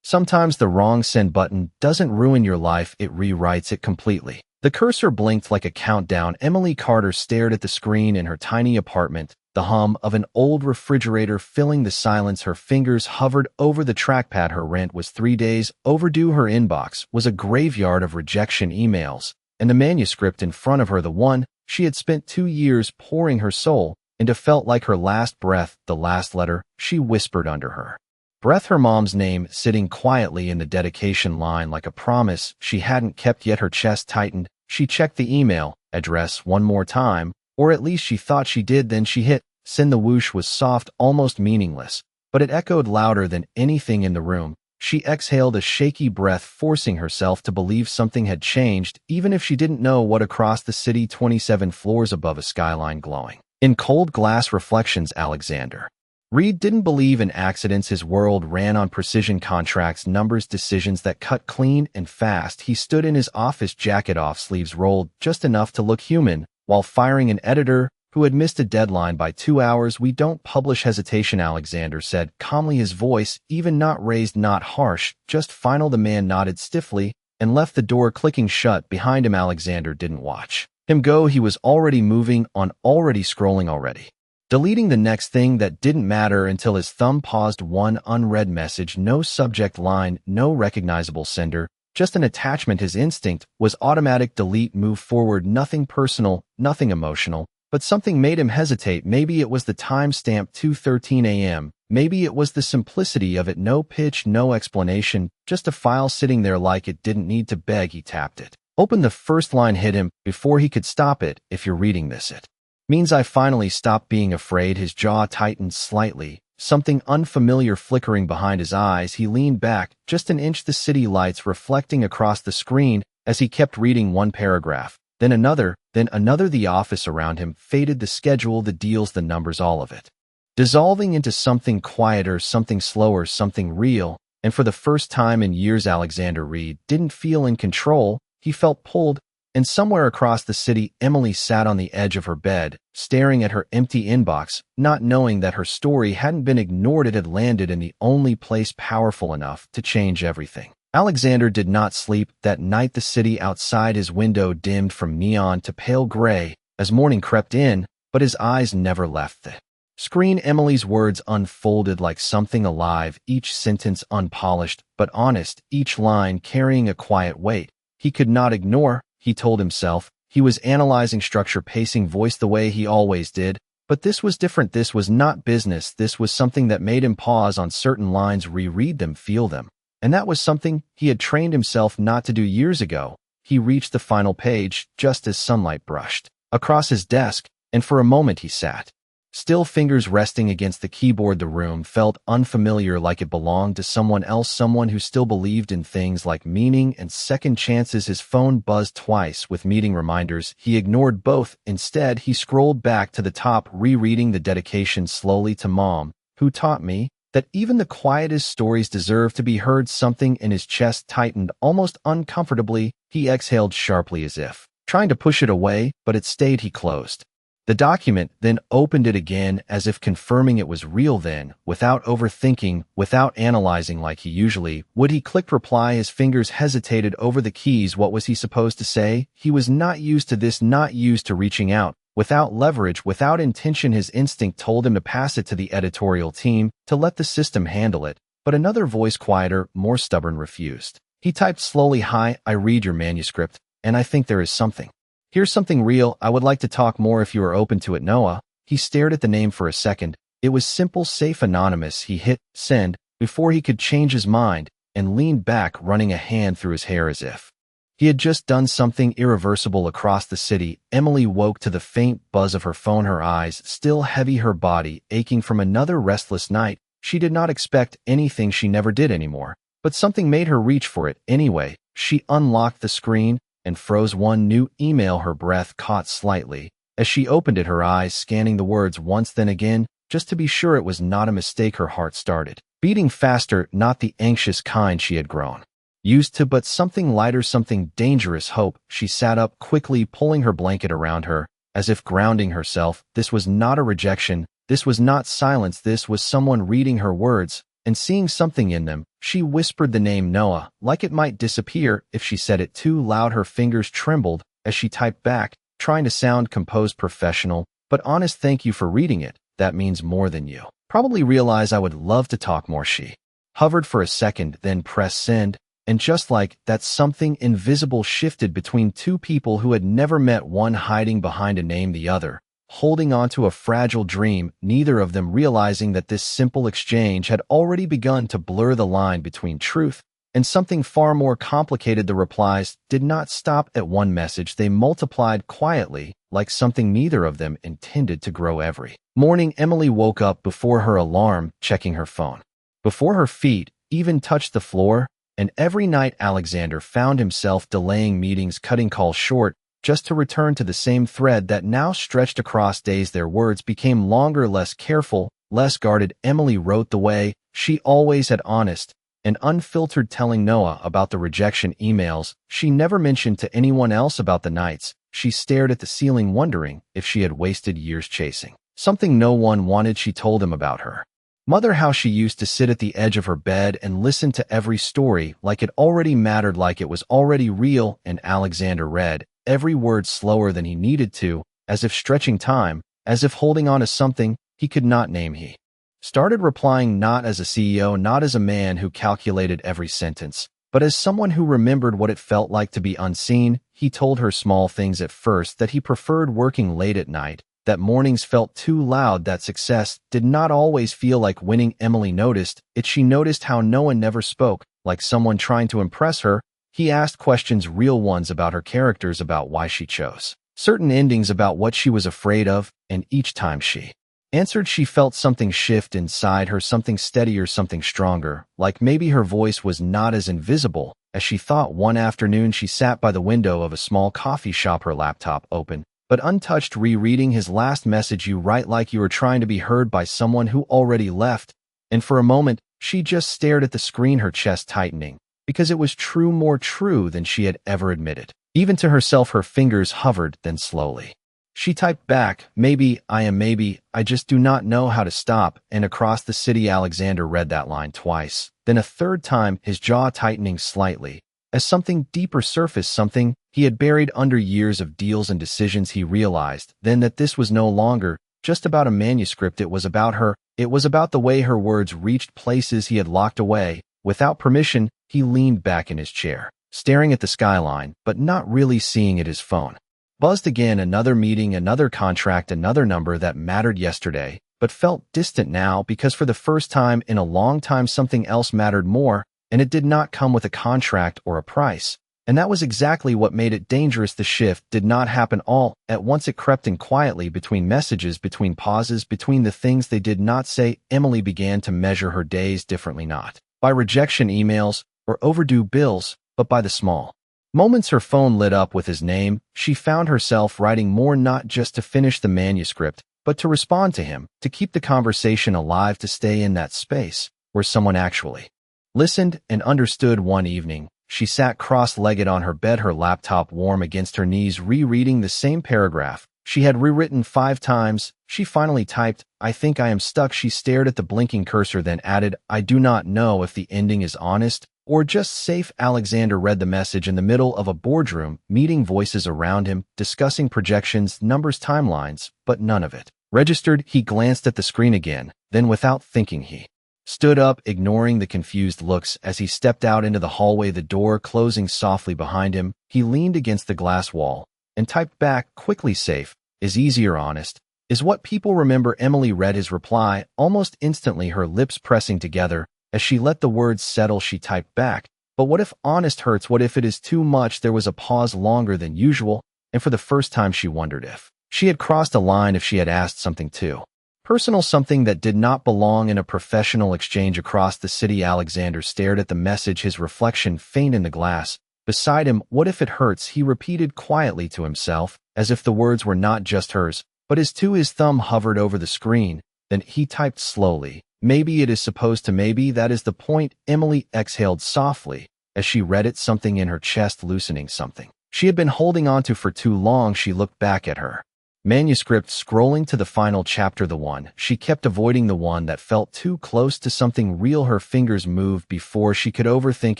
Sometimes the wrong send button doesn't ruin your life, it rewrites it completely. The cursor blinked like a countdown. Emily Carter stared at the screen in her tiny apartment, the hum of an old refrigerator filling the silence. Her fingers hovered over the trackpad. Her rent was 3 days overdue. Her inbox was a graveyard of rejection emails, and the manuscript in front of her, the one she had spent 2 years pouring her soul into, felt like her last breath, the last letter. She whispered under her breath her mom's name, sitting quietly in the dedication line like a promise she hadn't kept yet. Her chest tightened. She checked the email address one more time, or at least she thought she did. Then she hit send. The whoosh was soft, almost meaningless, but it echoed louder than anything in the room. She exhaled a shaky breath, forcing herself to believe something had changed, even if she didn't know what. Across the city, 27 floors above, a skyline glowing in cold glass reflections. Alexander Reed didn't believe in accidents. His world ran on precision, contracts, numbers, decisions that cut clean and fast. He stood in his office, jacket off, sleeves rolled just enough to look human, while firing an editor who had missed a deadline by 2 hours. "We don't publish." Hesitation, Alexander said calmly, his voice even not raised, not harsh, just final. The man nodded stiffly and left, the door clicking shut behind him. Alexander didn't watch him go. He was already moving on, already scrolling, already deleting the next thing that didn't matter, until his thumb paused. One unread message, no subject line, no recognizable sender, just an attachment. His instinct was automatic: delete, move forward. Nothing personal, nothing emotional, but something made him hesitate. Maybe it was the timestamp, 2:13 a.m. Maybe it was the simplicity of it. No pitch, no explanation, just a file sitting there like it didn't need to beg. He tapped it open. The first line hit him before he could stop it. "If you're reading this, it means I finally stopped being afraid." His jaw tightened slightly, something unfamiliar flickering behind his eyes. He leaned back just an inch, the city lights reflecting across the screen as he kept reading one paragraph, then another, then another. The office around him faded, the schedule, the deals, the numbers, all of it dissolving into something quieter, something slower, something real. And for the first time in years, Alexander Reed didn't feel in control. He felt pulled. And somewhere across the city, Emily sat on the edge of her bed, staring at her empty inbox, not knowing that her story hadn't been ignored. It had landed in the only place powerful enough to change everything. Alexander did not sleep that night. The city outside his window dimmed from neon to pale gray as morning crept in, but his eyes never left the screen. Emily's words unfolded like something alive, each sentence unpolished but honest, each line carrying a quiet weight he could not ignore. He told himself he was analyzing structure, pacing, voice, the way he always did. But this was different. This was not business. This was something that made him pause on certain lines, reread them, feel them. And that was something he had trained himself not to do years ago. He reached the final page just as sunlight brushed across his desk, and for a moment he sat still, fingers resting against the keyboard. The room felt unfamiliar, like it belonged to someone else, someone who still believed in things like meaning and second chances. His phone buzzed twice with meeting reminders. He ignored both. Instead, he scrolled back to the top, rereading the dedication slowly. "To Mom, who taught me that even the quietest stories deserve to be heard." Something in his chest tightened almost uncomfortably. He exhaled sharply, as if trying to push it away, but it stayed. He closed the document, then opened it again, as if confirming it was real. Then, without overthinking, without analyzing like he usually would, he clicked reply. His fingers hesitated over the keys. What was he supposed to say? He was not used to this, not used to reaching out without leverage, without intention. His instinct told him to pass it to the editorial team, to let the system handle it. But another voice, quieter, more stubborn, refused. He typed slowly, "Hi, I read your manuscript, and I think there is something. Here's something real. I would like to talk more if you are open to it. Noah." He stared at the name for a second. It was simple, safe, anonymous. He hit send before he could change his mind and leaned back, running a hand through his hair as if he had just done something irreversible. Across the city, Emily woke to the faint buzz of her phone, her eyes still heavy, her body aching from another restless night. She did not expect anything, she never did anymore, but something made her reach for it anyway. She unlocked the screen and froze. One new email. Her breath caught slightly as she opened it, her eyes scanning the words once, then again, just to be sure it was not a mistake. Her heart started beating faster, not the anxious kind she had grown used to, but something lighter, something dangerous. Hope. She sat up quickly, pulling her blanket around her, as if grounding herself. This was not a rejection. This was not silence. This was someone reading her words, and seeing something in them, she whispered the name Noah, like it might disappear if she said it too loud. Her fingers trembled as she typed back, trying to sound composed, professional, but honest. Thank you for reading it. That means more than you probably realize. I would love to talk more. She hovered for a second, then pressed send, and just like that, something invisible shifted between two people who had never met, one hiding behind a name, the other holding on to a fragile dream, neither of them realizing that this simple exchange had already begun to blur the line between truth and something far more complicated. The replies did not stop at one message. They multiplied quietly, like something neither of them intended to grow. Every morning, Emily woke up before her alarm, checking her phone before her feet even touched the floor, and every night Alexander found himself delaying meetings, cutting calls short, just to return to the same thread that now stretched across days. Their words became longer, less careful, less guarded. Emily wrote the way she always had, honest and unfiltered, telling Noah about the rejection emails. She never mentioned to anyone else about the nights she stared at the ceiling, wondering if she had wasted years chasing something no one wanted. She told him about her mother, how she used to sit at the edge of her bed and listen to every story like it already mattered, like it was already real, and Alexander read every word slower than he needed to, as if stretching time, as if holding on to something he could not name. He started replying not as a CEO, not as a man who calculated every sentence, but as someone who remembered what it felt like to be unseen. He told her small things at first, that he preferred working late at night, that mornings felt too loud, that success did not always feel like winning. Emily noticed it. She noticed how no one never spoke, like someone trying to impress her. He asked questions, real ones, about her characters, about why she chose certain endings, about what she was afraid of, and each time she answered, she felt something shift inside her, something steadier, something stronger, like maybe her voice was not as invisible as she thought. One afternoon, she sat by the window of a small coffee shop, her laptop open but untouched, rereading his last message. You write like you were trying to be heard by someone who already left. And for a moment, she just stared at the screen, her chest tightening, because it was true, more true than she had ever admitted. Even to herself, her fingers hovered, then slowly she typed back, maybe I just do not know how to stop. And across the city, Alexander read that line twice, then a third time, his jaw tightening slightly, as something deeper surfaced, something he had buried under years of deals and decisions. He realized then that this was no longer just about a manuscript. It was about her. It was about the way her words reached places he had locked away without permission. He leaned back in his chair, staring at the skyline, but not really seeing it. His phone buzzed again. Another meeting, another contract, another number that mattered yesterday, but felt distant now, because for the first time in a long time, something else mattered more, and it did not come with a contract or a price. And that was exactly what made it dangerous. The shift did not happen all at once. It crept in quietly, between messages, between pauses, between the things they did not say. Emily began to measure her days differently, not by rejection emails or overdue bills, but by the small moments her phone lit up with his name. She found herself writing more, not just to finish the manuscript, but to respond to him, to keep the conversation alive, to stay in that space where someone actually listened and understood. One evening, she sat cross-legged on her bed, her laptop warm against her knees, rereading the same paragraph she had rewritten 5 times. She finally typed, I think I am stuck. She stared at the blinking cursor, then added, I do not know if the ending is honest or just safe. Alexander read the message in the middle of a boardroom meeting, voices around him discussing projections, numbers, timelines, but none of it registered. He glanced at the screen again, then without thinking he stood up, ignoring the confused looks as he stepped out into the hallway, the door closing softly behind him. He leaned against the glass wall and typed back quickly, safe is easier, honest is what people remember. Emily read his reply almost instantly, her lips pressing together as she let the words settle. She typed back, but what if honest hurts? What if it is too much? There was a pause, longer than usual, and for the first time she wondered if she had crossed a line, if she had asked something too personal, something that did not belong in a professional exchange. Across the city, Alexander stared at the message, his reflection faint in the glass beside him. What if it hurts? He repeated quietly to himself, as if the words were not just hers, but his too. His thumb hovered over the screen. Then he typed slowly, maybe it is supposed to, maybe that is the point. Emily exhaled softly as she read it, something in her chest loosening, something she had been holding on to for too long. She looked back at her Manuscript scrolling to the final chapter, the one. She kept avoiding the one that felt too close to something real. Her fingers moved before she could overthink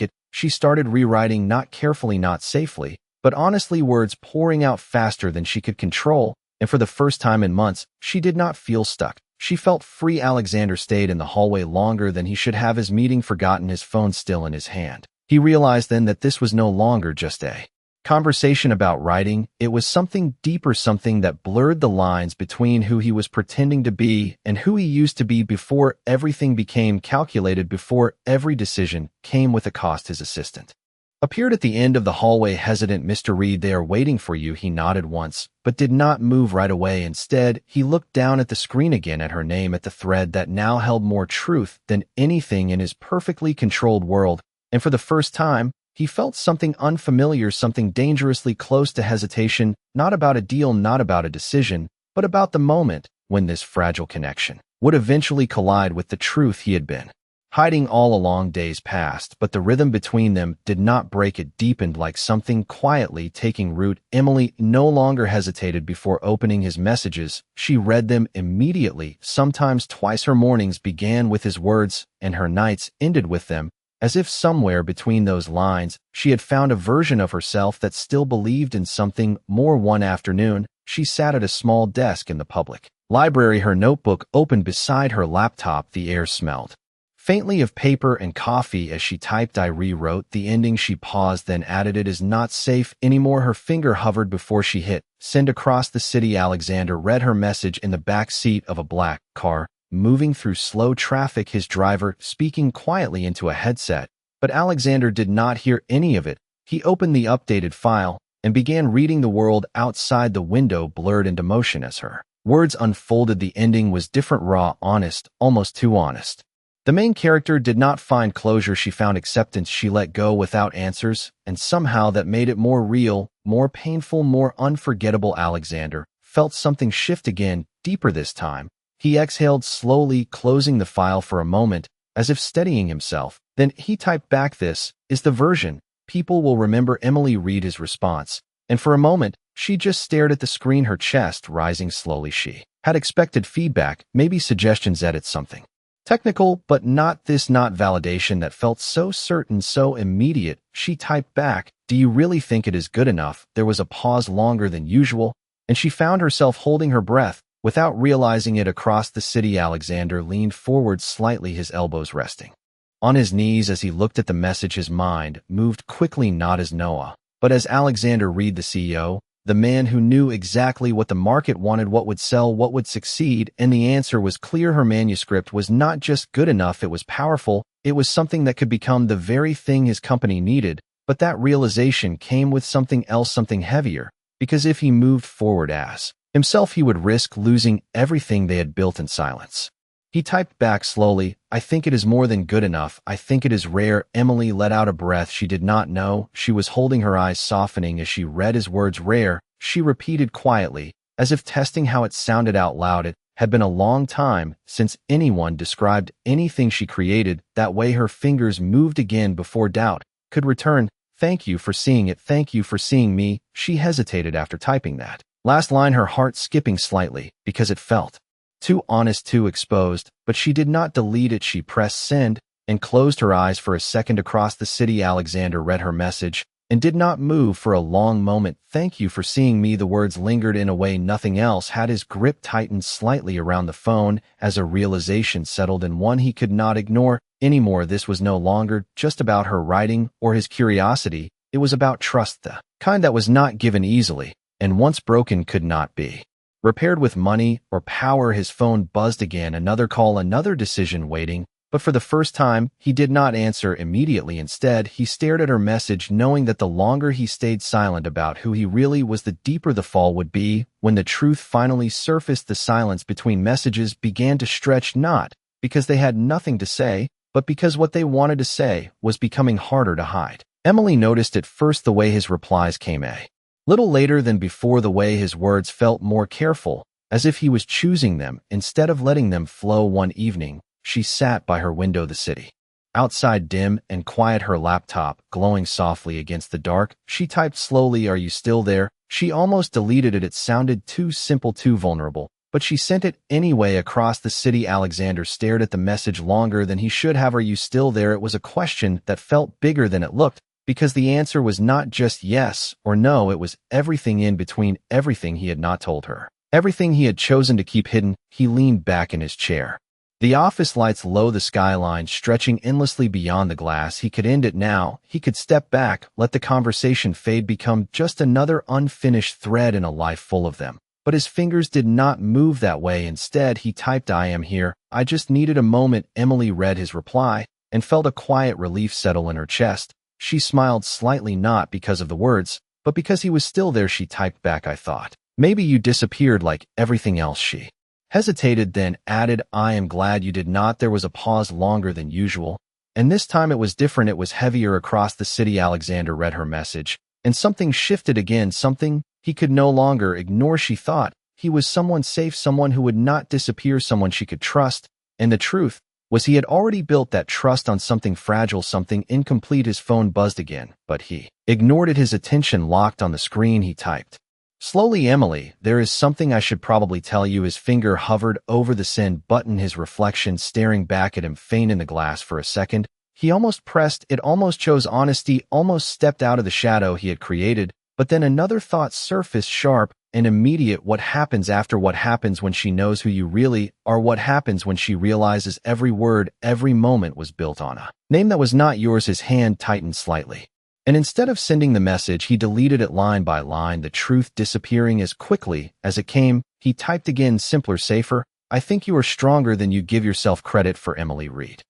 it. She started rewriting, not carefully, not safely, but honestly, words pouring out faster than she could control. And for the first time in months, she did not feel stuck. She felt free. Alexander stayed in the hallway longer than he should have, his meeting forgotten, his phone still in his hand. He realized then that this was no longer just a conversation about writing. It was something deeper, something that blurred the lines between who he was pretending to be and who he used to be before everything became calculated, before every decision came with a cost. His assistant appeared at the end of the hallway, hesitant. "Mr. Reed, they are waiting for you." He nodded once, but did not move right away. Instead, he looked down at the screen again, at her name, at the thread that now held more truth than anything in his perfectly controlled world. And for the first time, he felt something unfamiliar, something dangerously close to hesitation, not about a deal, not about a decision, but about the moment when this fragile connection would eventually collide with the truth he had been hiding all along. Days passed, but the rhythm between them did not break. It deepened, like something quietly taking root. Emily no longer hesitated before opening his messages. She read them immediately, sometimes twice. Her mornings began with his words, and her nights ended with them. As if somewhere between those lines, she had found a version of herself that still believed in something more. One afternoon, she sat at a small desk in the public library, her notebook open beside her laptop. The air smelled faintly of paper and coffee. As she typed, "I rewrote the ending." She paused, then added, "It is not safe anymore." Her finger hovered before she hit send. Across the city, Alexander read her message in the back seat of a black car, moving through slow traffic, his driver speaking quietly into a headset. But Alexander did not hear any of it. He opened the updated file and began reading. The world outside the window blurred into motion as her words unfolded. The ending was different, raw, honest, almost too honest. The main character did not find closure, she found acceptance. She let go without answers, and somehow that made it more real, more painful, more unforgettable. Alexander felt something shift again, deeper this time. He exhaled slowly, closing the file for a moment, as if steadying himself. Then he typed back, "This is the version people will remember." Emily read his response, and for a moment, she just stared at the screen, her chest rising slowly. She had expected feedback, maybe suggestions, edits, something technical, but not this, not validation that felt so certain, so immediate. She typed back, "Do you really think it is good enough?" There was a pause longer than usual, and she found herself holding her breath. Without realizing it, across the city, Alexander leaned forward slightly, his elbows resting on his knees. As he looked at the message, his mind moved quickly, not as Noah, but as Alexander Reed, the CEO, the man who knew exactly what the market wanted, what would sell, what would succeed. And the answer was clear. Her manuscript was not just good enough, it was powerful. It was something that could become the very thing his company needed. But that realization came with something else, something heavier, because if he moved forward as himself, he would risk losing everything they had built in silence. He typed back slowly, "I think it is more than good enough. I think it is rare." Emily let out a breath. She did not know. She was holding her eyes softening as she read his words. "Rare," she repeated quietly, as if testing how it sounded out loud. It had been a long time since anyone described anything she created that way. Her fingers moved again before doubt could return. "Thank you for seeing it. Thank you for seeing me." She hesitated after typing that last line, her heart skipping slightly, because it felt too honest, too exposed. But she did not delete it. She pressed send and closed her eyes for a second. Across the city, Alexander read her message and did not move for a long moment. "Thank you for seeing me." The words lingered in a way nothing else had. His grip tightened slightly around the phone as a realization settled in, one he could not ignore anymore. This was no longer just about her writing or his curiosity. It was about trust, the kind that was not given easily, and once broken could not be repaired with money or power. His phone buzzed again, another call, another decision waiting. But for the first time, he did not answer immediately. Instead, he stared at her message, knowing that the longer he stayed silent about who he really was, the deeper the fall would be. When the truth finally surfaced, the silence between messages began to stretch, not because they had nothing to say, but because what they wanted to say was becoming harder to hide. Emily noticed at first the way his replies came a little later than before, the way his words felt more careful, as if he was choosing them instead of letting them flow. One evening, she sat by her window, the city outside dim and quiet, her laptop glowing softly against the dark. She typed slowly, "Are you still there?" She almost deleted it. It sounded too simple, too vulnerable. But she sent it anyway. Across the city, Alexander stared at the message longer than he should have. Are you still there? It was a question that felt bigger than it looked, because the answer was not just yes or no. It was everything in between, everything he had not told her, everything he had chosen to keep hidden. He leaned back in his chair. The office lights low, the skyline stretching endlessly beyond the glass. He could end it now. He could step back, let the conversation fade, become just another unfinished thread in a life full of them. But his fingers did not move that way. Instead, he typed, "I am here. I just needed a moment." Emily read his reply and felt a quiet relief settle in her chest. She smiled slightly, not because of the words, but because he was still there. She typed back, "I thought maybe you disappeared like everything else." She hesitated, then added, "I am glad you did not." There was a pause longer than usual, and this time it was different. It was heavier. Across the city, Alexander read her message, and something shifted again, something he could no longer ignore. She thought he was someone safe, someone who would not disappear, someone she could trust. And the truth was, he had already built that trust on something fragile, something incomplete. His phone buzzed again, but he ignored it. His attention locked on the screen. He typed, "Slowly, Emily, there is something I should probably tell you." His finger hovered over the send button, his reflection staring back at him, faint in the glass. For a second, he almost pressed it, almost chose honesty, almost stepped out of the shadow he had created. But then another thought surfaced, sharp and immediate. What happens after? What happens when she knows who you really are? What happens when she realizes every word, every moment was built on a name that was not yours? His hand tightened slightly, and instead of sending the message, he deleted it line by line, the truth disappearing as quickly as it came. He typed again, simpler, safer, "I think you are stronger than you give yourself credit for." Emily read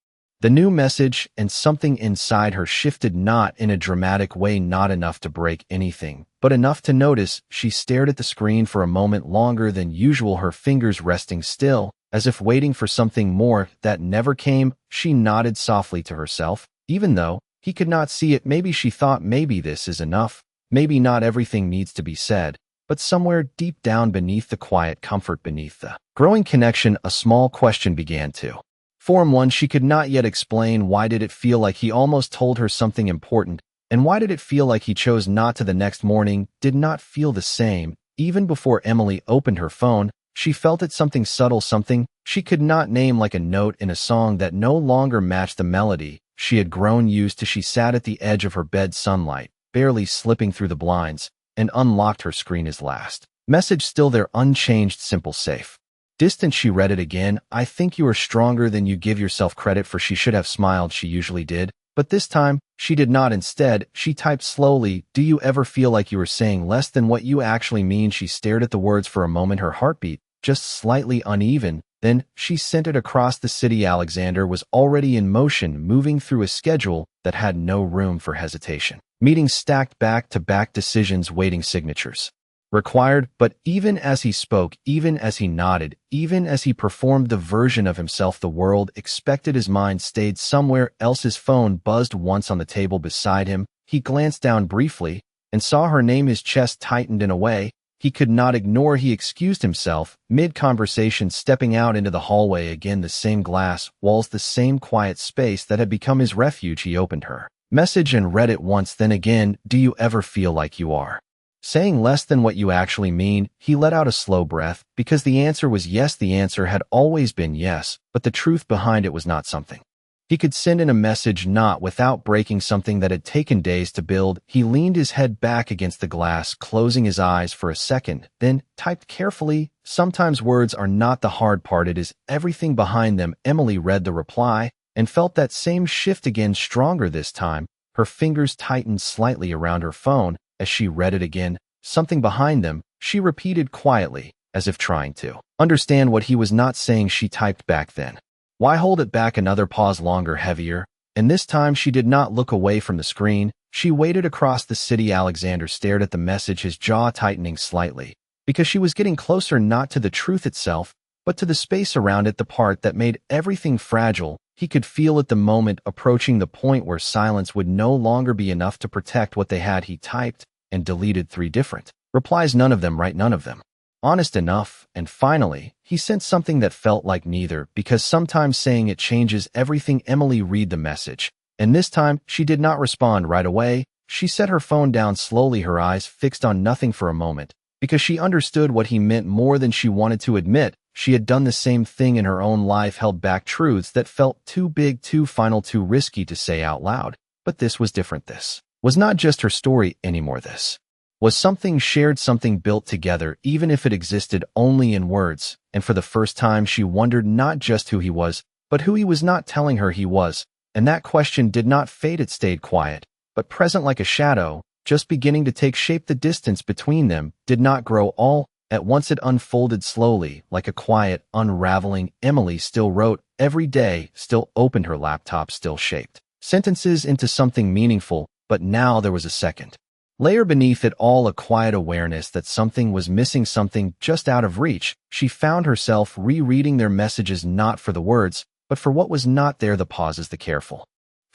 the new message, and something inside her shifted, not in a dramatic way, not enough to break anything, but enough to notice. She stared at the screen for a moment, longer than usual, her fingers resting still, as if waiting for something more that never came. She nodded softly to herself, even though he could not see it. Maybe, she thought, maybe this is enough. Maybe not everything needs to be said. But somewhere deep down, beneath the quiet comfort, beneath the growing connection, a small question began to form. One she could not yet explain. Why did it feel like he almost told her something important? And why did it feel like he chose not to? The next morning did not feel the same. Even before Emily opened her phone, she felt it, something subtle, something she could not name, like a note in a song that no longer matched the melody she had grown used to. She sat at the edge of her bed, sunlight barely slipping through the blinds, and unlocked her screen. His last message still there, unchanged, simple, safe, distant. She read it again, "I think you are stronger than you give yourself credit for." She should have smiled. She usually did. But this time, she did not. Instead, she typed slowly, "Do you ever feel like you are saying less than what you actually mean?" She stared at the words for a moment, her heartbeat just slightly uneven. Then she sent it across the city. Alexander was already in motion, moving through a schedule that had no room for hesitation. Meetings stacked back to back, decisions waiting, signatures required. But even as he spoke, even as he nodded, even as he performed the version of himself the world expected, his mind stayed somewhere else. His phone buzzed once on the table beside him. He glanced down briefly and saw her name. His chest tightened in a way he could not ignore. He excused himself mid-conversation, stepping out into the hallway. Again, the same glass walls, the same quiet space that had become his refuge. He opened her message and read it once, then again. "Do you ever feel like you are saying less than what you actually mean?" He let out a slow breath, because the answer was yes. The answer had always been yes, but the truth behind it was not something he could send in a message, not without breaking something that had taken days to build. He leaned his head back against the glass, closing his eyes for a second, then typed carefully, "Sometimes words are not the hard part, it is everything behind them." Emily read the reply and felt that same shift again, stronger this time. Her fingers tightened slightly around her phone as she read it again. "Something behind them," she repeated quietly, as if trying to understand what he was not saying. She typed back, "Then why hold it back?" Another pause, longer, heavier, and this time she did not look away from the screen. She waited. Across the city, Alexander stared at the message, his jaw tightening slightly, because she was getting closer, not to the truth itself, but to the space around it, the part that made everything fragile. He could feel at the moment approaching the point where silence would no longer be enough to protect what they had. He typed and deleted 3 different replies, none of them right, none of them honest enough. And finally, he sent something that felt like neither, because sometimes saying it changes everything. Emily read the message, and this time she did not respond right away. She set her phone down slowly, her eyes fixed on nothing for a moment, because she understood what he meant more than she wanted to admit. She had done the same thing in her own life, held back truths that felt too big, too final, too risky to say out loud. But this was different. This was not just her story anymore. This was something shared, something built together, even if it existed only in words. And for the first time, she wondered not just who he was, but who he was not telling her he was. And that question did not fade, it stayed quiet, but present like a shadow, just beginning to take shape. The distance between them did not grow all at once. It unfolded slowly, like a quiet unraveling. Emily still wrote every day, still opened her laptop, still shaped sentences into something meaningful, but now there was a second layer beneath it all, a quiet awareness that something was missing, something just out of reach. She found herself rereading their messages, not for the words, but for what was not there, the pauses, the careful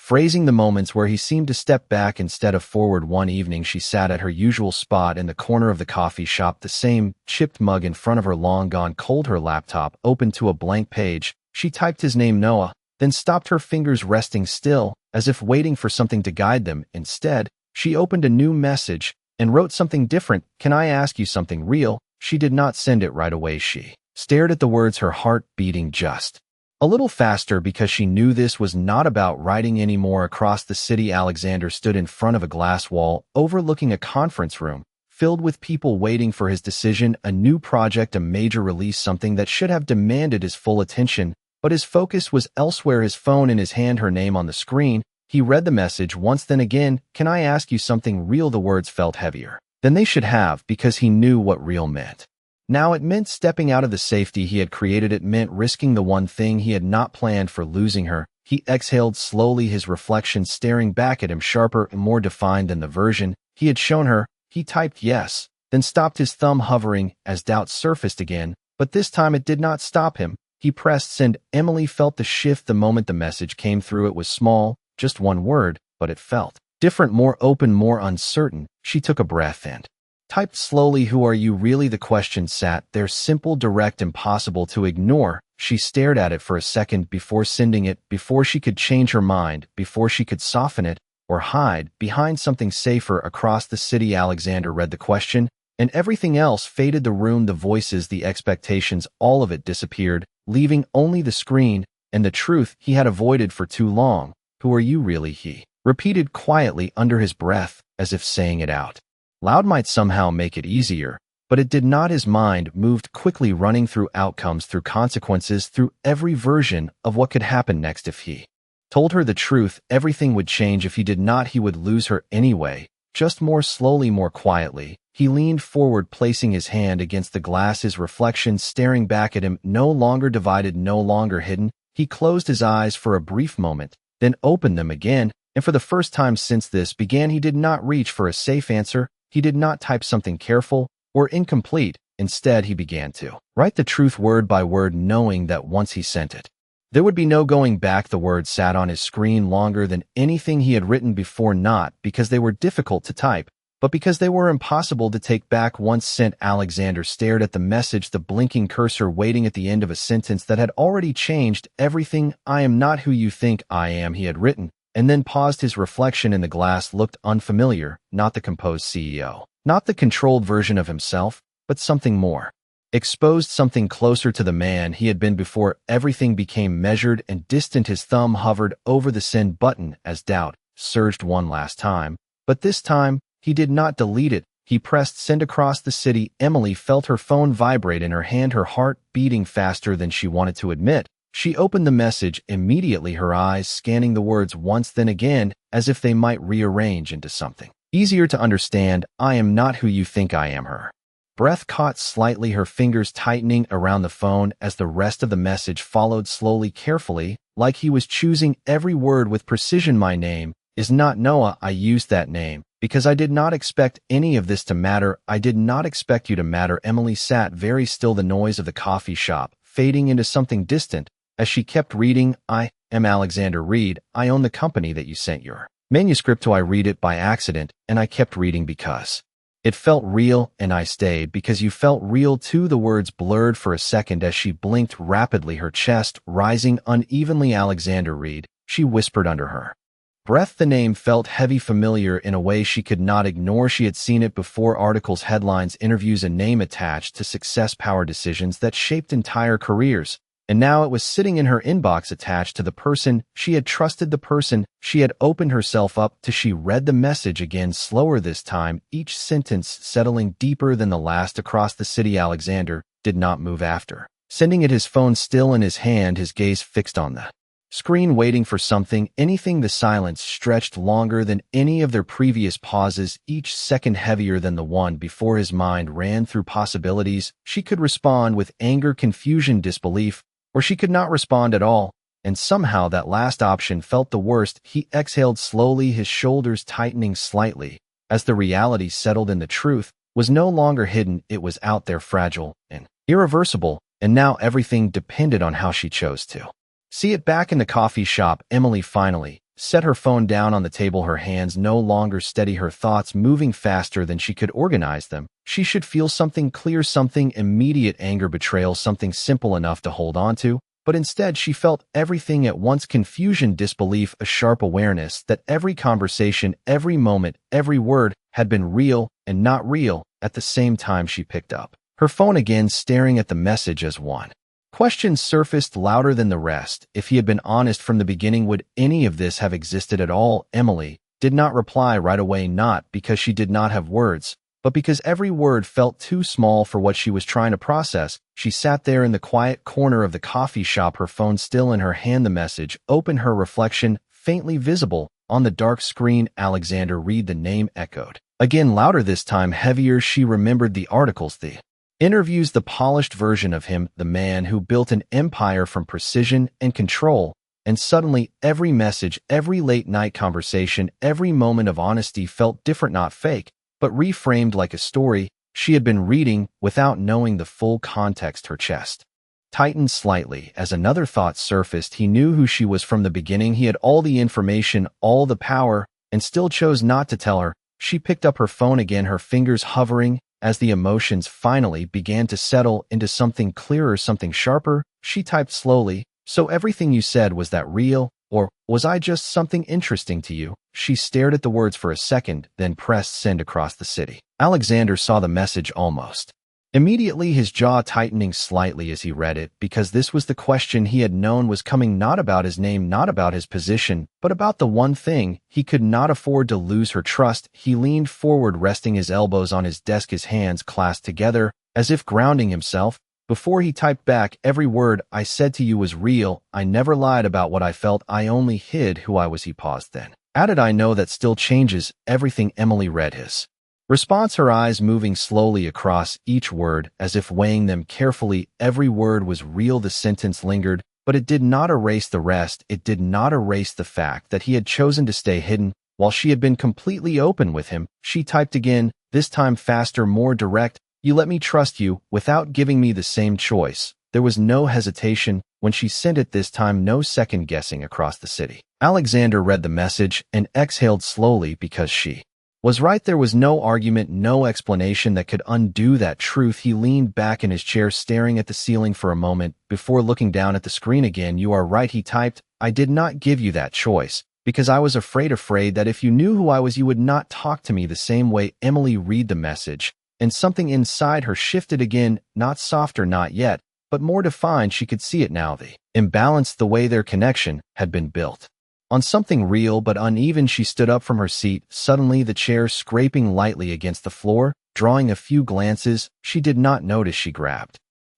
phrasing, the moments where he seemed to step back instead of forward. One evening, she sat at her usual spot in the corner of the coffee shop, the same chipped mug in front of her, long gone cold, her laptop open to a blank page. She typed his name, Noah, then stopped, her fingers resting still, as if waiting for something to guide them. Instead, she opened a new message and wrote something different. Can I ask you something real? She did not send it right away. She stared at the words, her heart beating just a little faster, because she knew this was not about writing anymore. Across the city, Alexander stood in front of a glass wall, overlooking a conference room filled with people waiting for his decision, a new project, a major release, something that should have demanded his full attention. But his focus was elsewhere, his phone in his hand, her name on the screen. He read the message once, then again. Can I ask you something real? The words felt heavier than they should have, because he knew what real meant. Now it meant stepping out of the safety he had created. It meant risking the one thing he had not planned for, losing her. He exhaled slowly, his reflection staring back at him, sharper and more defined than the version he had shown her. He typed yes, then stopped, his thumb hovering as doubt surfaced again. But this time it did not stop him. He pressed send. Emily felt the shift the moment the message came through. It was small, just one word, but it felt different, more open, more uncertain. She took a breath and typed slowly, who are you really? The question sat there, simple, direct, impossible to ignore. She stared at it for a second before sending it, before she could change her mind, before she could soften it or hide behind something safer. Across the city, Alexander read the question, and everything else faded. The room, the voices, the expectations, all of it disappeared, leaving only the screen and the truth he had avoided for too long. Who are you really? He repeated quietly under his breath, as if saying it out loud might somehow make it easier, but it did not. His mind moved quickly, running through outcomes, through consequences, through every version of what could happen next. If he told her the truth, everything would change. If he did not, he would lose her anyway. Just more slowly, more quietly, he leaned forward, placing his hand against the glass, his reflection staring back at him, no longer divided, no longer hidden. He closed his eyes for a brief moment, then opened them again, and for the first time since this began, he did not reach for a safe answer. He did not type something careful or incomplete. Instead, he began to write the truth word by word, knowing that once he sent it, there would be no going back. The words sat on his screen longer than anything he had written before, not because they were difficult to type, but because they were impossible to take back. Once sent, Alexander stared at the message, the blinking cursor waiting at the end of a sentence that had already changed everything. I am not who you think I am, he had written, and then paused. His reflection in the glass looked unfamiliar, not the composed CEO, not the controlled version of himself, but something more exposed, something closer to the man he had been before. Everything became measured and distant. His thumb hovered over the send button as doubt surged one last time, but this time he did not delete it. He pressed send. Across the city, Emily felt her phone vibrate in her hand, her heart beating faster than she wanted to admit. She opened the message immediately, her eyes scanning the words once, then again, as if they might rearrange into something easier to understand. I am not who you think I am. Her breath caught slightly, her fingers tightening around the phone as the rest of the message followed slowly, carefully, like he was choosing every word with precision. My name is not Noah. I used that name because I did not expect any of this to matter. I did not expect you to matter. Emily sat very still, the noise of the coffee shop fading into something distant as she kept reading. I am Alexander Reed. I own the company that you sent your manuscript to. I read it by accident, and I kept reading because it felt real, and I stayed because you felt real too. The words blurred for a second as she blinked rapidly, her chest rising unevenly. Alexander Reed, she whispered under her Breath. The name felt heavy, familiar in a way she could not ignore. She had seen it before: articles, headlines, interviews, a name attached to success, power, decisions that shaped entire careers. And now it was sitting in her inbox, attached to the person she had trusted, the person she had opened herself up to. She read the message again, slower this time, each sentence settling deeper than the last. Across the city. Alexander did not move after sending it, his phone still in his hand, his gaze fixed on the screen, waiting for something, anything. The silence stretched longer than any of their previous pauses, each second heavier than the one before. His mind ran through possibilities. She could respond with anger, confusion, disbelief, or she could not respond at all, and somehow that last option felt the worst. He exhaled slowly, his shoulders tightening slightly, as the reality settled in. The truth was no longer hidden, it was out there, fragile and irreversible, and now everything depended on how she chose to see it. Back in the coffee shop, Emily finally set her phone down on the table, her hands no longer steady, her thoughts moving faster than she could organize them. She should feel something clear, something immediate: anger, betrayal, something simple enough to hold on to. But instead she felt everything at once: confusion, disbelief, a sharp awareness that every conversation, every moment, every word had been real and not real at the same time. She picked up her phone again, staring at the message as one question surfaced louder than the rest. If he had been honest from the beginning, would any of this have existed at all? Emily did not reply right away, not because she did not have words, but because every word felt too small for what she was trying to process. She sat there in the quiet corner of the coffee shop, her phone still in her hand, the message open, her reflection faintly visible on the dark screen. Alexander. Read. The name echoed again, louder this time, heavier. She remembered the articles, the interviews, the polished version of him, the man who built an empire from precision and control. And suddenly, every message, every late-night conversation, every moment of honesty felt different, not fake, but reframed like a story she had been reading without knowing the full context. Her chest tightened slightly as another thought surfaced. He knew who she was from the beginning. He had all the information, all the power, and still chose not to tell her. She picked up her phone again, her fingers hovering as the emotions finally began to settle into something clearer, something sharper. She typed slowly, so everything you said, was that real? Or was I just something interesting to you? She stared at the words for a second, then pressed send. Across the city. Alexander saw the message almost immediately, his jaw tightening slightly as he read it, because this was the question he had known was coming, not about his name, not about his position, but about the one thing he could not afford to lose: her trust. He leaned forward, resting his elbows on his desk, his hands clasped together, as if grounding himself. Before he typed back, every word I said to you was real. I never lied about what I felt. I only hid who I was. He paused, then added, I know that still changes everything. Emily read his response, her eyes moving slowly across each word, as if weighing them carefully. Every word was real. The sentence lingered, but it did not erase the rest. It did not erase the fact that he had chosen to stay hidden while she had been completely open with him. She typed again, this time faster, more direct. You let me trust you without giving me the same choice. There was no hesitation when she sent it this time, no second guessing. Across the city. Alexander read the message and exhaled slowly, because she was right. There was no argument, no explanation that could undo that truth. He leaned back in his chair, staring at the ceiling for a moment before looking down at the screen again. You are right, he typed. I did not give you that choice because I was afraid that if you knew who I was, you would not talk to me the same way. Emily read the message, and something inside her shifted again, not softer, not yet, but more defined. She could see it now, the imbalance, the way their connection had been built on something real but uneven. She stood up from her seat, suddenly the chair scraping lightly against the floor. Drawing a few glances, she did not notice she grabbed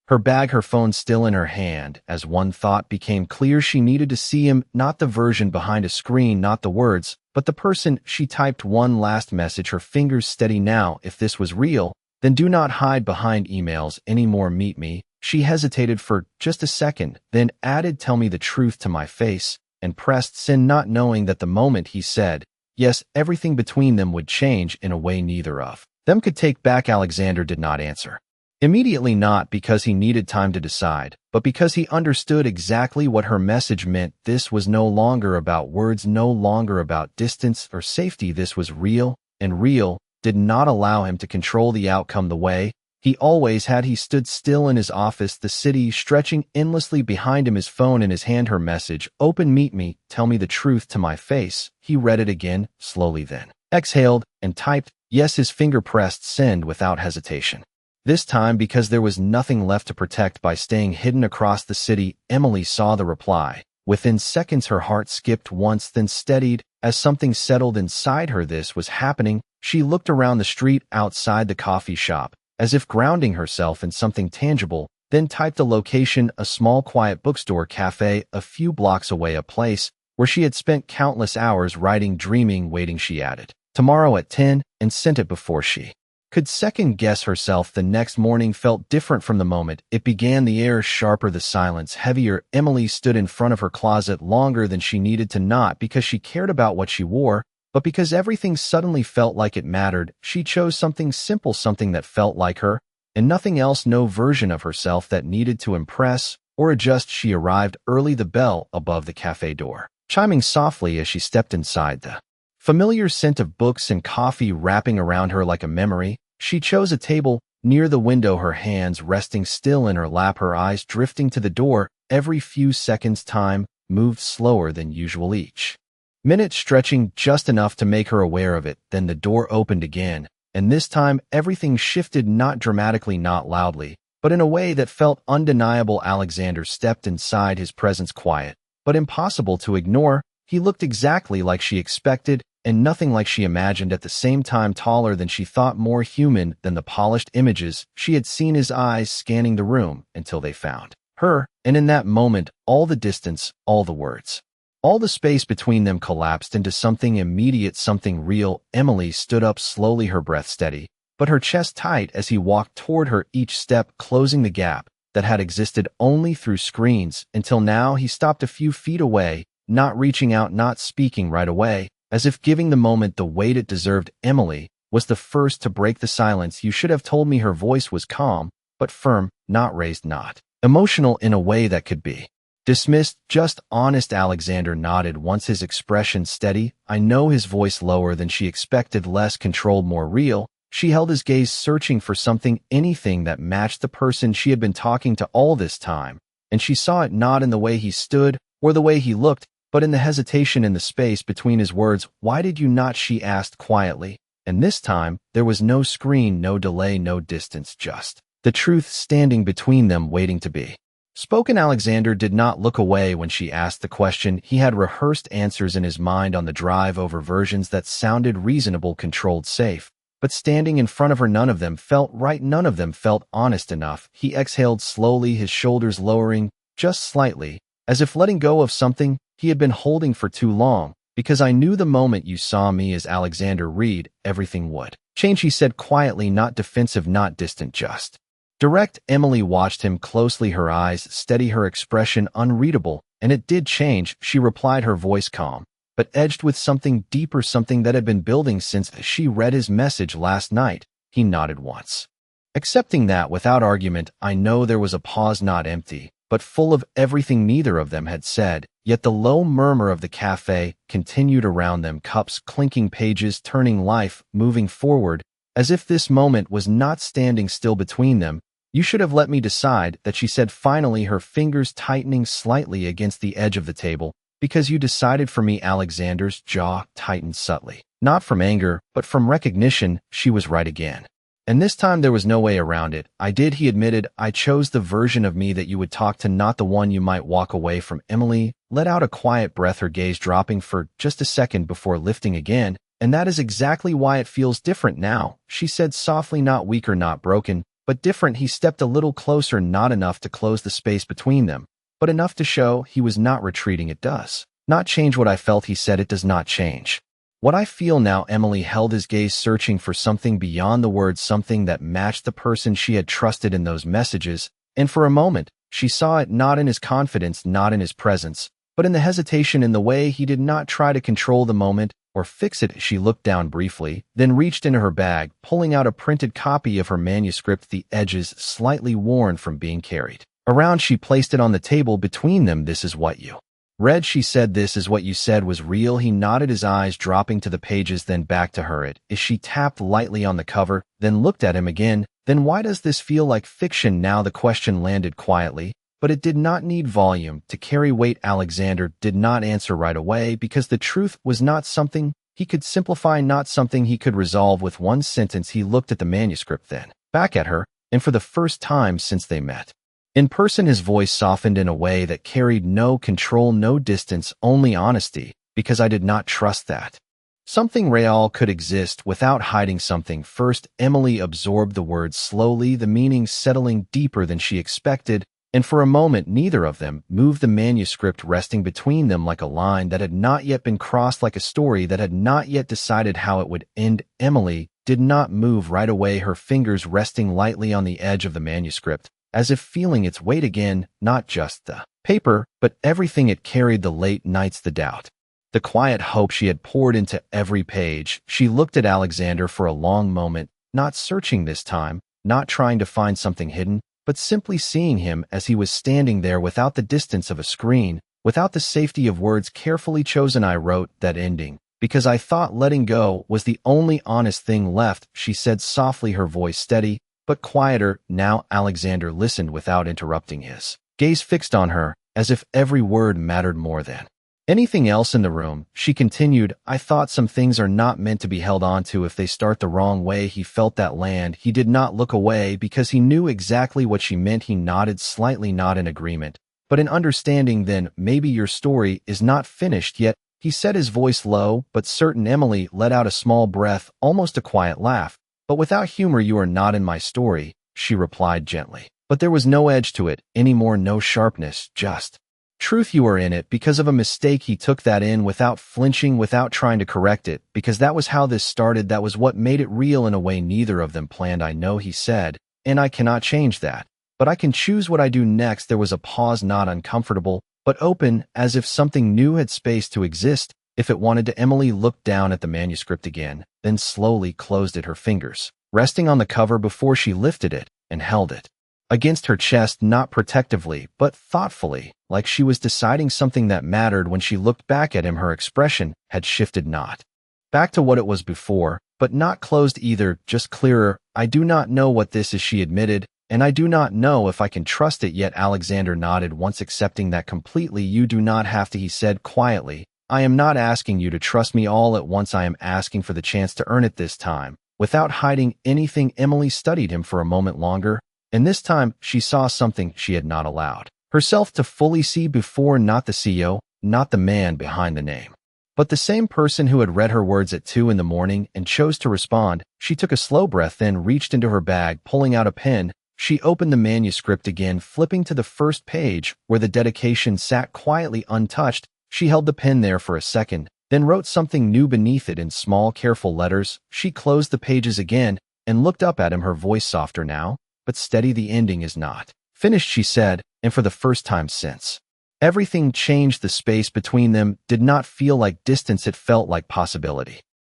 her bag, her phone still in her hand, as one thought became clear. She needed to see him, not the version behind a screen, not the words, but the person. She typed one last message, her fingers steady now. If this was real, then do not hide behind emails anymore. Meet me. She hesitated for just a second, then added, tell me the truth to my face, and pressed send, not knowing that the moment he said yes, everything between them would change in a way neither of them could take back. Alexander did not answer immediately, not because he needed time to decide, but because he understood exactly what her message meant. This was no longer about words, no longer about distance or safety. This was real, and real did not allow him to control the outcome the way He always had. He stood still in his office, the city stretching endlessly behind him, his phone in his hand, her message. Open, meet me, tell me the truth to my face. He read it again, slowly, then exhaled and typed, yes. His finger pressed send without hesitation. This time, because there was nothing left to protect by staying hidden across the city, Emily saw the reply. Within seconds, her heart skipped once, then steadied, as something settled inside her. This was happening. She looked around the street outside the coffee shop, as if grounding herself in something tangible, then typed a location, a small quiet bookstore cafe a few blocks away, a place where she had spent countless hours writing, dreaming, waiting. She added, tomorrow at 10, and sent it before she could second-guess herself. The next morning felt different from the moment it began. The air sharper, the silence heavier. Emily stood in front of her closet longer than she needed to, not because she cared about what she wore, but because everything suddenly felt like it mattered. She chose something simple, something that felt like her, and nothing else. No version of herself that needed to impress or adjust. She arrived early, the bell above the cafe door chiming softly as she stepped inside, the familiar scent of books and coffee wrapping around her like a memory. She chose a table near the window, her hands resting still in her lap, her eyes drifting to the door. Every few seconds, time moved slower than usual, each minute stretching just enough to make her aware of it. Then the door opened again, and this time everything shifted, not dramatically, not loudly, but in a way that felt undeniable. Alexander stepped inside, his presence quiet, but impossible to ignore. He looked exactly like she expected, and nothing like she imagined. At the same time, taller than she thought, more human than the polished images she had seen. His eyes scanning the room until they found her, and in that moment, all the distance, all the words, all the space between them collapsed into something immediate, something real. Emily stood up slowly, her breath steady, but her chest tight as he walked toward her, each step closing the gap that had existed only through screens until now. He stopped a few feet away, not reaching out, not speaking right away, as if giving the moment the weight it deserved. Emily was the first to break the silence. You should have told me. Her voice was calm, but firm, not raised, not emotional in a way that could be dismissed, just honest. Alexander nodded, once his expression steady. I know. His voice lower than she expected, less controlled, more real. She held his gaze, searching for something, anything that matched the person she had been talking to all this time, and she saw it not in the way he stood or the way he looked, but in the hesitation in the space between his words. Why did you not? She asked quietly, and this time there was no screen, no delay, no distance, just the truth standing between them, waiting to be spoken. Alexander did not look away when she asked the question. He had rehearsed answers in his mind on the drive over, versions that sounded reasonable, controlled, safe, but standing in front of her, none of them felt right, none of them felt honest enough. He exhaled slowly, his shoulders lowering just slightly, as if letting go of something he had been holding for too long. Because I knew the moment you saw me as Alexander Reed, everything would change, he said quietly, not defensive, not distant, just direct. Emily watched him closely, her eyes steady, her expression unreadable. And it did change, she replied, her voice calm, but edged with something deeper, something that had been building since she read his message last night. He nodded once, accepting that without argument. I know. There was a pause, not empty, but full of everything neither of them had said. Yet the low murmur of the cafe continued around them, cups clinking, pages turning, life moving forward, as if this moment was not standing still between them. You should have let me decide, that she said finally, her fingers tightening slightly against the edge of the table. Because you decided for me. Alexander's jaw tightened subtly, not from anger, but from recognition. She was right again. And this time there was no way around it. I did, he admitted. I chose the version of me that you would talk to, not the one you might walk away from. Emily let out a quiet breath, her gaze dropping for just a second before lifting again. And that is exactly why it feels different now, she said softly, not weaker, not broken, but different. He stepped a little closer, not enough to close the space between them, but enough to show he was not retreating. It does not change what I felt, he said. It does not change what I feel now. Emily held his gaze, searching for something beyond the words, something that matched the person she had trusted in those messages. And for a moment, she saw it, not in his confidence, not in his presence, but in the hesitation, in the way he did not try to control the moment or fix it. She looked down briefly, then reached into her bag, pulling out a printed copy of her manuscript, the edges slightly worn from being carried around. She placed it on the table between them. This is what you "Red," she said, "this is what you said was real." He nodded, his eyes dropping to the pages, then back to her. It is. She tapped lightly on the cover, then looked at him again. "Then why does this feel like fiction now?" The question landed quietly, but it did not need volume to carry weight. Alexander did not answer right away because the truth was not something he could simplify, not something he could resolve with one sentence. He looked at the manuscript, then back at her, and for the first time since they met in person, his voice softened in a way that carried no control, no distance, only honesty. "Because I did not trust that something real could exist without hiding something." First, Emily absorbed the words slowly, the meaning settling deeper than she expected, and for a moment neither of them moved, the manuscript resting between them like a line that had not yet been crossed, like a story that had not yet decided how it would end. Emily did not move right away, her fingers resting lightly on the edge of the manuscript, as if feeling its weight again, not just the paper, but everything it carried, the late nights, the doubt, the quiet hope she had poured into every page. She looked at Alexander for a long moment, not searching this time, not trying to find something hidden, but simply seeing him as he was standing there, without the distance of a screen, without the safety of words carefully chosen. "I wrote that ending because I thought letting go was the only honest thing left," she said softly, her voice steady but quieter now. Alexander listened without interrupting, his gaze fixed on her, as if every word mattered more than anything else in the room. She continued, "I thought some things are not meant to be held on to if they start the wrong way." He felt that land. He did not look away because he knew exactly what she meant. He nodded slightly, not in agreement, but in understanding. "Then maybe your story is not finished yet," he said, his voice low but certain. Emily let out a small breath, almost a quiet laugh. "But without humor, you are not in my story," she replied gently. But there was no edge to it anymore, no sharpness, just truth. "You are in it because of a mistake." He took that in without flinching, without trying to correct it, because that was how this started. That was what made it real in a way neither of them planned. "I know," he said, "and I cannot change that. But I can choose what I do next." There was a pause, not uncomfortable, but open, as if something new had space to exist if it wanted to. Emily looked down at the manuscript again, then slowly closed it, her fingers resting on the cover before she lifted it and held it against her chest, not protectively, but thoughtfully, like she was deciding something that mattered. When she looked back at him, her expression had shifted, not back to what it was before, but not closed either, just clearer. "I do not know what this is," she admitted, "and I do not know if I can trust it yet." Alexander nodded, once accepting that completely. "You do not have to," he said quietly. "I am not asking you to trust me all at once. I am asking for the chance to earn it this time." Without hiding anything, Emily studied him for a moment longer, and this time she saw something she had not allowed herself to fully see before. Not the CEO, not the man behind the name, but the same person who had read her words at 2 in the morning and chose to respond. She took a slow breath, then reached into her bag, pulling out a pen. She opened the manuscript again, flipping to the first page where the dedication sat quietly untouched. She held the pen there for a second, then wrote something new beneath it in small, careful letters. She closed the pages again and looked up at him, her voice softer now, but steady. "The ending is not finished," she said, and for the first time since everything changed, the space between them did not feel like distance, it felt like possibility.